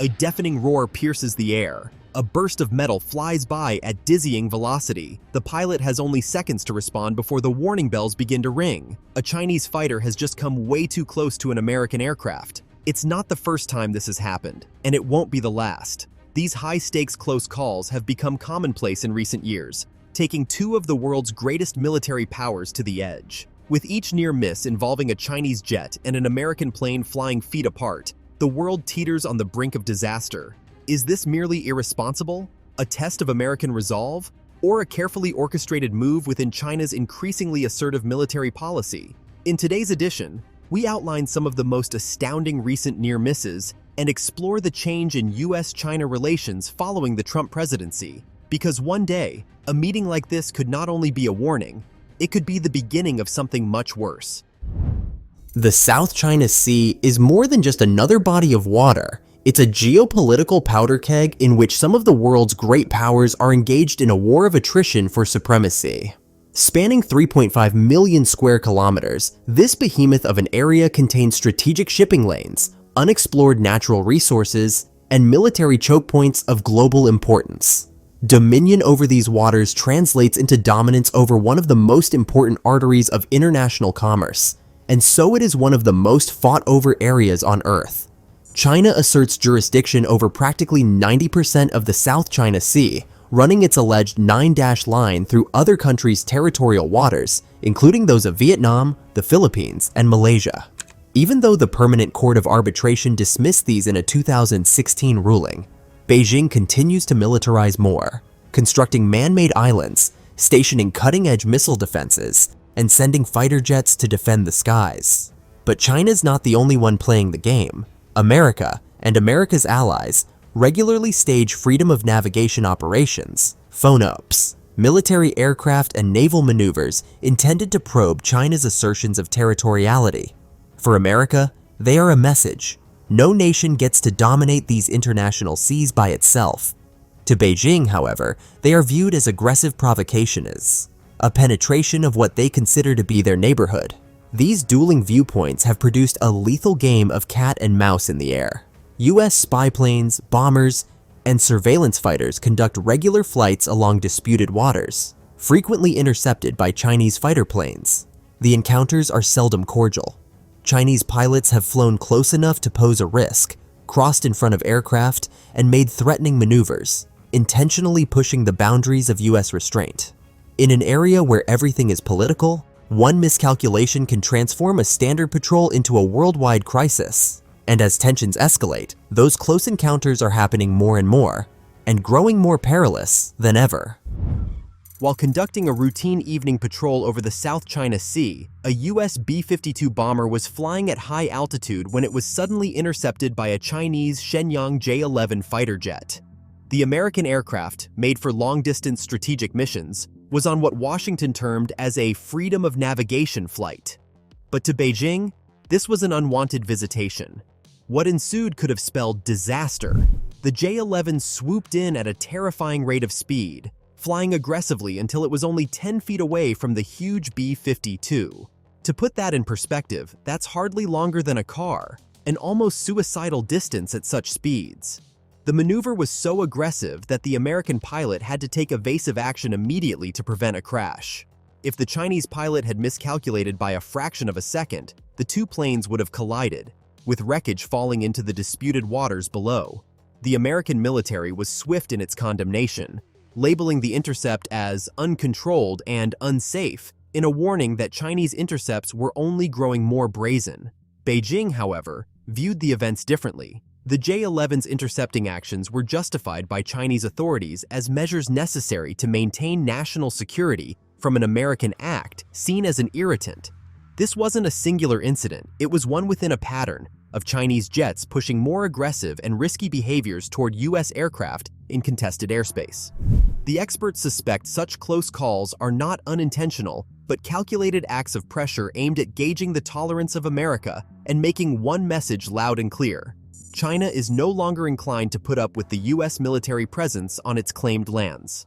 A deafening roar pierces the air. A burst of metal flies by at dizzying velocity. The pilot has only seconds to respond before the warning bells begin to ring. A Chinese fighter has just come way too close to an American aircraft. It's not the first time this has happened, and it won't be the last. These high-stakes close calls have become commonplace in recent years, taking two of the world's greatest military powers to the edge. With each near miss involving a Chinese jet and an American plane flying feet apart, the world teeters on the brink of disaster. Is this merely irresponsible, a test of American resolve, or a carefully orchestrated move within China's increasingly assertive military policy? In today's edition, we outline some of the most astounding recent near misses and explore the change in US-China relations following the Trump presidency. Because one day, a meeting like this could not only be a warning, it could be the beginning of something much worse. The South China Sea is more than just another body of water. It's a geopolitical powder keg in which some of the world's great powers are engaged in a war of attrition for supremacy. Spanning 3.5 million square kilometers, this behemoth of an area contains strategic shipping lanes, unexplored natural resources, and military choke points of global importance. Dominion over these waters translates into dominance over one of the most important arteries of international commerce, and so it is one of the most fought over areas on Earth. China asserts jurisdiction over practically 90% of the South China Sea, running its alleged 9-dash line through other countries' territorial waters, including those of Vietnam, the Philippines, and Malaysia. Even though the Permanent Court of Arbitration dismissed these in a 2016 ruling, Beijing continues to militarize more, constructing man-made islands, stationing cutting-edge missile defenses, and sending fighter jets to defend the skies. But China's not the only one playing the game. America, and America's allies, regularly stage freedom of navigation operations, FONOPs, military aircraft and naval maneuvers intended to probe China's assertions of territoriality. For America, they are a message. No nation gets to dominate these international seas by itself. To Beijing, however, they are viewed as aggressive provocations, a penetration of what they consider to be their neighborhood. These dueling viewpoints have produced a lethal game of cat and mouse in the air. US spy planes, bombers, and surveillance fighters conduct regular flights along disputed waters, frequently intercepted by Chinese fighter planes. The encounters are seldom cordial. Chinese pilots have flown close enough to pose a risk, crossed in front of aircraft, and made threatening maneuvers, intentionally pushing the boundaries of US restraint. In an area where everything is political, one miscalculation can transform a standard patrol into a worldwide crisis. And as tensions escalate, those close encounters are happening more and more, and growing more perilous than ever. While conducting a routine evening patrol over the South China Sea, a US B-52 bomber was flying at high altitude when it was suddenly intercepted by a Chinese Shenyang J-11 fighter jet. The American aircraft, made for long-distance strategic missions, was on what Washington termed as a freedom of navigation flight. But to Beijing, this was an unwanted visitation. What ensued could have spelled disaster. The J-11 swooped in at a terrifying rate of speed, flying aggressively until it was only 10 feet away from the huge B-52. To put that in perspective, that's hardly longer than a car, an almost suicidal distance at such speeds. The maneuver was so aggressive that the American pilot had to take evasive action immediately to prevent a crash. If the Chinese pilot had miscalculated by a fraction of a second, the two planes would have collided, with wreckage falling into the disputed waters below. The American military was swift in its condemnation, labeling the intercept as uncontrolled and unsafe, in a warning that Chinese intercepts were only growing more brazen. Beijing, however, viewed the events differently. The J-11's intercepting actions were justified by Chinese authorities as measures necessary to maintain national security from an American act seen as an irritant. This wasn't a singular incident, it was one within a pattern of Chinese jets pushing more aggressive and risky behaviors toward US aircraft in contested airspace. The experts suspect such close calls are not unintentional, but calculated acts of pressure aimed at gauging the tolerance of America and making one message loud and clear: China is no longer inclined to put up with the US military presence on its claimed lands.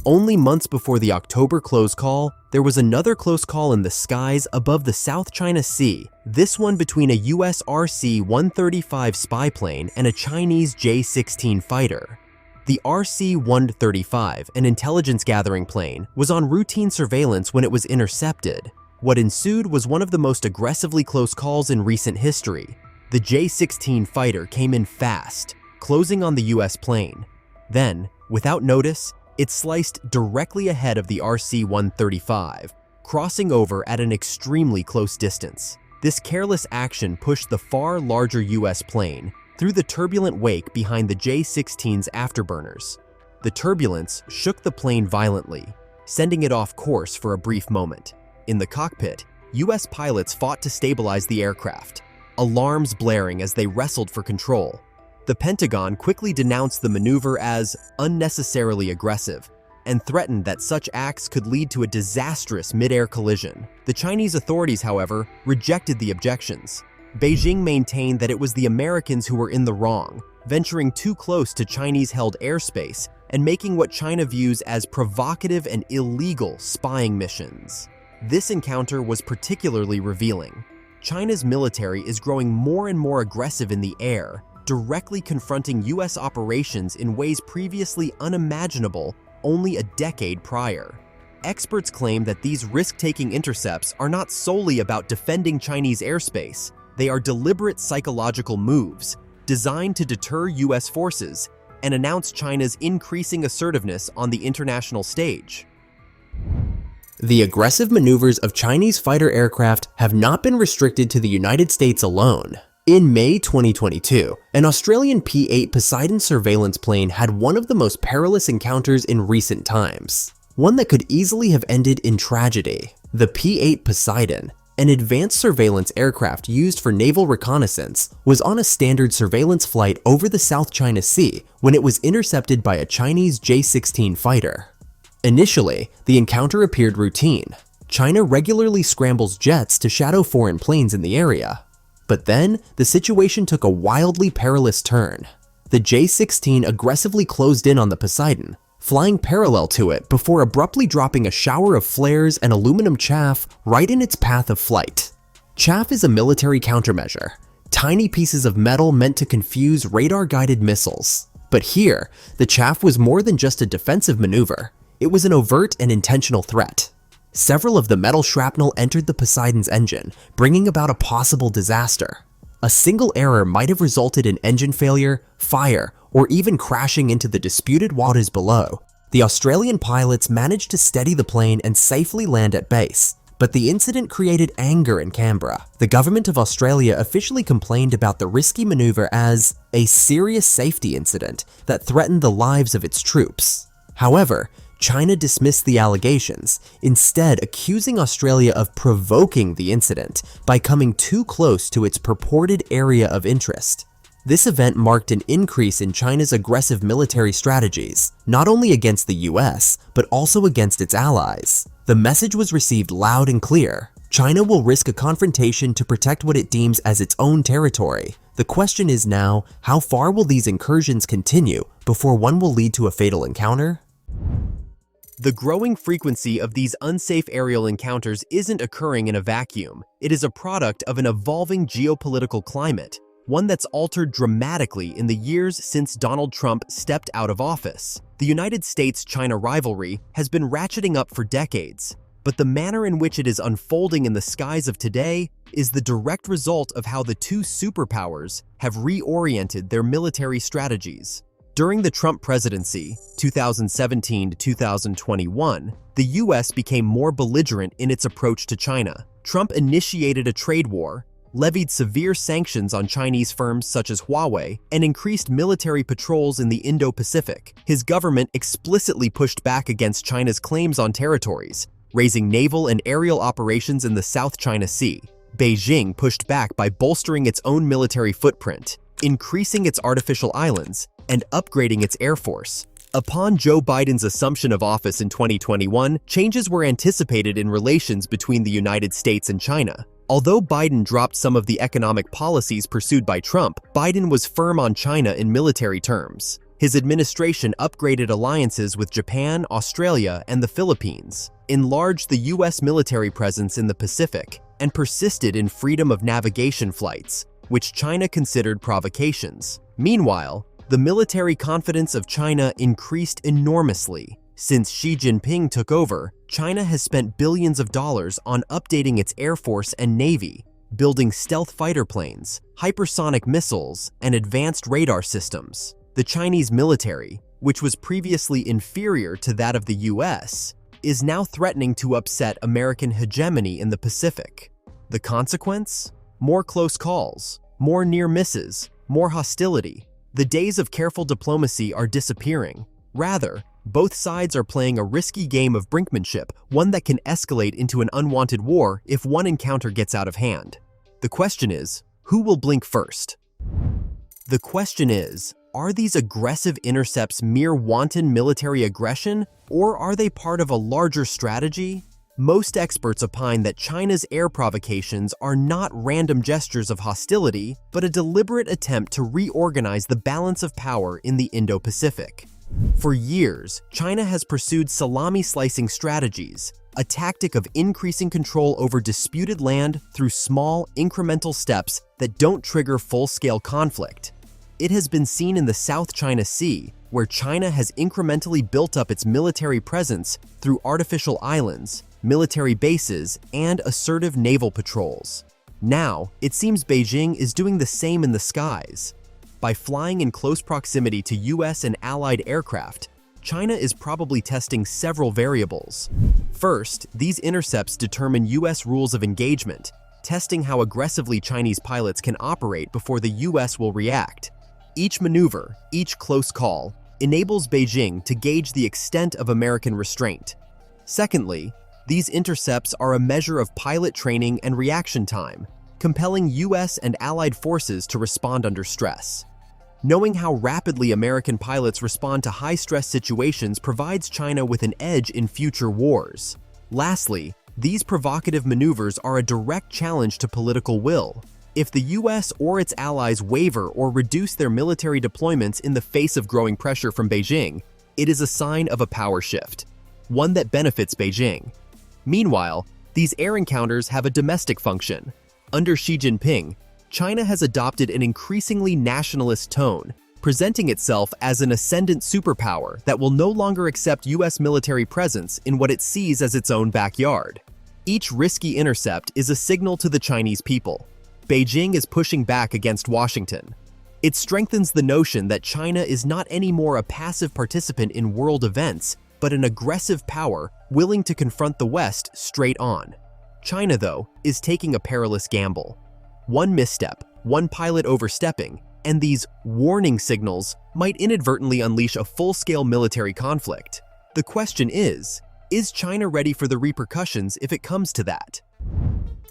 Only months before the October close call, there was another close call in the skies above the South China Sea, this one between a US RC-135 spy plane and a Chinese J-16 fighter. The RC-135, an intelligence-gathering plane, was on routine surveillance when it was intercepted. What ensued was one of the most aggressively close calls in recent history. The J-16 fighter came in fast, closing on the US plane. Then, without notice, it sliced directly ahead of the RC-135, crossing over at an extremely close distance. This careless action pushed the far larger US plane through the turbulent wake behind the J-16's afterburners. The turbulence shook the plane violently, sending it off course for a brief moment. In the cockpit, US pilots fought to stabilize the aircraft, alarms blaring as they wrestled for control. The Pentagon quickly denounced the maneuver as unnecessarily aggressive and threatened that such acts could lead to a disastrous mid-air collision. The Chinese authorities, however, rejected the objections. Beijing maintained that it was the Americans who were in the wrong, venturing too close to Chinese-held airspace and making what China views as provocative and illegal spying missions. This encounter was particularly revealing. China's military is growing more and more aggressive in the air, directly confronting US operations in ways previously unimaginable only a decade prior. Experts claim that these risk-taking intercepts are not solely about defending Chinese airspace. They are deliberate psychological moves designed to deter US forces and announce China's increasing assertiveness on the international stage. The aggressive maneuvers of Chinese fighter aircraft have not been restricted to the United States alone. In May 2022, an Australian P-8 Poseidon surveillance plane had one of the most perilous encounters in recent times, one that could easily have ended in tragedy. The P-8 Poseidon, an advanced surveillance aircraft used for naval reconnaissance, was on a standard surveillance flight over the South China Sea when it was intercepted by a Chinese J-16 fighter. Initially, the encounter appeared routine. China regularly scrambles jets to shadow foreign planes in the area. But then, the situation took a wildly perilous turn. The J-16 aggressively closed in on the Poseidon, flying parallel to it before abruptly dropping a shower of flares and aluminum chaff right in its path of flight. Chaff is a military countermeasure, tiny pieces of metal meant to confuse radar-guided missiles. But here, the chaff was more than just a defensive maneuver. It was an overt and intentional threat. Several of the metal shrapnel entered the Poseidon's engine, bringing about a possible disaster. A single error might have resulted in engine failure, fire, or even crashing into the disputed waters below. The Australian pilots managed to steady the plane and safely land at base, but the incident created anger in Canberra. The government of Australia officially complained about the risky maneuver as a serious safety incident that threatened the lives of its troops. However, China dismissed the allegations, instead accusing Australia of provoking the incident by coming too close to its purported area of interest. This event marked an increase in China's aggressive military strategies, not only against the US, but also against its allies. The message was received loud and clear. China will risk a confrontation to protect what it deems as its own territory. The question is now, how far will these incursions continue before one will lead to a fatal encounter? The growing frequency of these unsafe aerial encounters isn't occurring in a vacuum. It is a product of an evolving geopolitical climate, one that's altered dramatically in the years since Donald Trump stepped out of office. The United States-China rivalry has been ratcheting up for decades, but the manner in which it is unfolding in the skies of today is the direct result of how the two superpowers have reoriented their military strategies. During the Trump presidency, 2017 to 2021, the US became more belligerent in its approach to China. Trump initiated a trade war, levied severe sanctions on Chinese firms such as Huawei, and increased military patrols in the Indo-Pacific. His government explicitly pushed back against China's claims on territories, raising naval and aerial operations in the South China Sea. Beijing pushed back by bolstering its own military footprint, increasing its artificial islands, and upgrading its air force. Upon Joe Biden's assumption of office in 2021, changes were anticipated in relations between the United States and China. Although Biden dropped some of the economic policies pursued by Trump, Biden was firm on China in military terms. His administration upgraded alliances with Japan, Australia, and the Philippines, enlarged the U.S. military presence in the Pacific, and persisted in freedom of navigation flights, which China considered provocations. Meanwhile, the military confidence of China increased enormously. Since Xi Jinping took over, China has spent billions of dollars on updating its air force and navy, building stealth fighter planes, hypersonic missiles, and advanced radar systems. The Chinese military, which was previously inferior to that of the US, is now threatening to upset American hegemony in the Pacific. The consequence? More close calls, more near misses, more hostility. The days of careful diplomacy are disappearing. Rather, both sides are playing a risky game of brinkmanship, one that can escalate into an unwanted war if one encounter gets out of hand. The question is, who will blink first? The question is, are these aggressive intercepts mere wanton military aggression, or are they part of a larger strategy? Most experts opine that China's air provocations are not random gestures of hostility, but a deliberate attempt to reorganize the balance of power in the Indo-Pacific. For years, China has pursued salami-slicing strategies, a tactic of increasing control over disputed land through small, incremental steps that don't trigger full-scale conflict. It has been seen in the South China Sea, where China has incrementally built up its military presence through artificial islands, military bases, and assertive naval patrols. Now, it seems Beijing is doing the same in the skies. By flying in close proximity to US and allied aircraft, China is probably testing several variables. First, these intercepts determine US rules of engagement, testing how aggressively Chinese pilots can operate before the US will react. Each maneuver, each close call, enables Beijing to gauge the extent of American restraint. Secondly, these intercepts are a measure of pilot training and reaction time, compelling US and allied forces to respond under stress. Knowing how rapidly American pilots respond to high-stress situations provides China with an edge in future wars. Lastly, these provocative maneuvers are a direct challenge to political will. If the US or its allies waver or reduce their military deployments in the face of growing pressure from Beijing, it is a sign of a power shift, one that benefits Beijing. Meanwhile, these air encounters have a domestic function. Under Xi Jinping, China has adopted an increasingly nationalist tone, presenting itself as an ascendant superpower that will no longer accept US military presence in what it sees as its own backyard. Each risky intercept is a signal to the Chinese people. Beijing is pushing back against Washington. It strengthens the notion that China is not anymore a passive participant in world events, but an aggressive power willing to confront the West straight on. China, though, is taking a perilous gamble. One misstep, one pilot overstepping, and these warning signals might inadvertently unleash a full-scale military conflict. The question is China ready for the repercussions if it comes to that?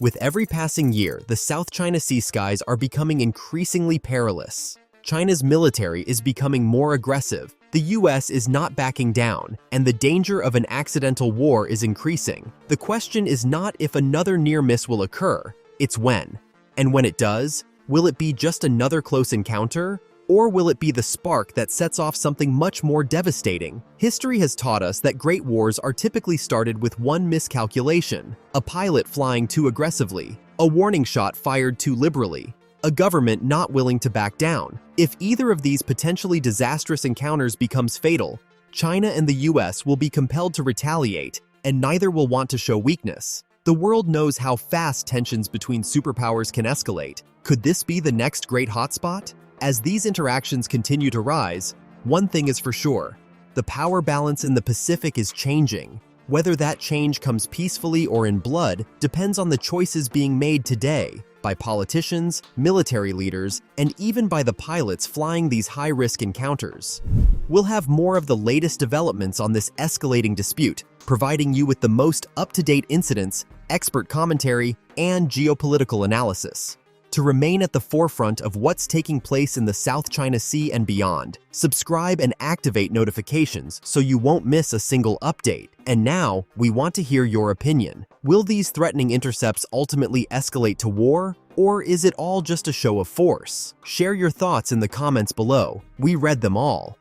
With every passing year, the South China Sea skies are becoming increasingly perilous. China's military is becoming more aggressive, the US is not backing down, and the danger of an accidental war is increasing. The question is not if another near miss will occur, it's when. And when it does, will it be just another close encounter? Or will it be the spark that sets off something much more devastating? History has taught us that great wars are typically started with one miscalculation, a pilot flying too aggressively, a warning shot fired too liberally, a government not willing to back down. If either of these potentially disastrous encounters becomes fatal, China and the US will be compelled to retaliate, and neither will want to show weakness. The world knows how fast tensions between superpowers can escalate. Could this be the next great hotspot? As these interactions continue to rise, one thing is for sure: the power balance in the Pacific is changing. Whether that change comes peacefully or in blood depends on the choices being made today by politicians, military leaders, and even by the pilots flying these high-risk encounters. We'll have more of the latest developments on this escalating dispute, providing you with the most up-to-date incidents, expert commentary, and geopolitical analysis. To remain at the forefront of what's taking place in the South China Sea and beyond, subscribe and activate notifications so you won't miss a single update. And now, we want to hear your opinion. Will these threatening intercepts ultimately escalate to war? Or is it all just a show of force? Share your thoughts in the comments below. We read them all.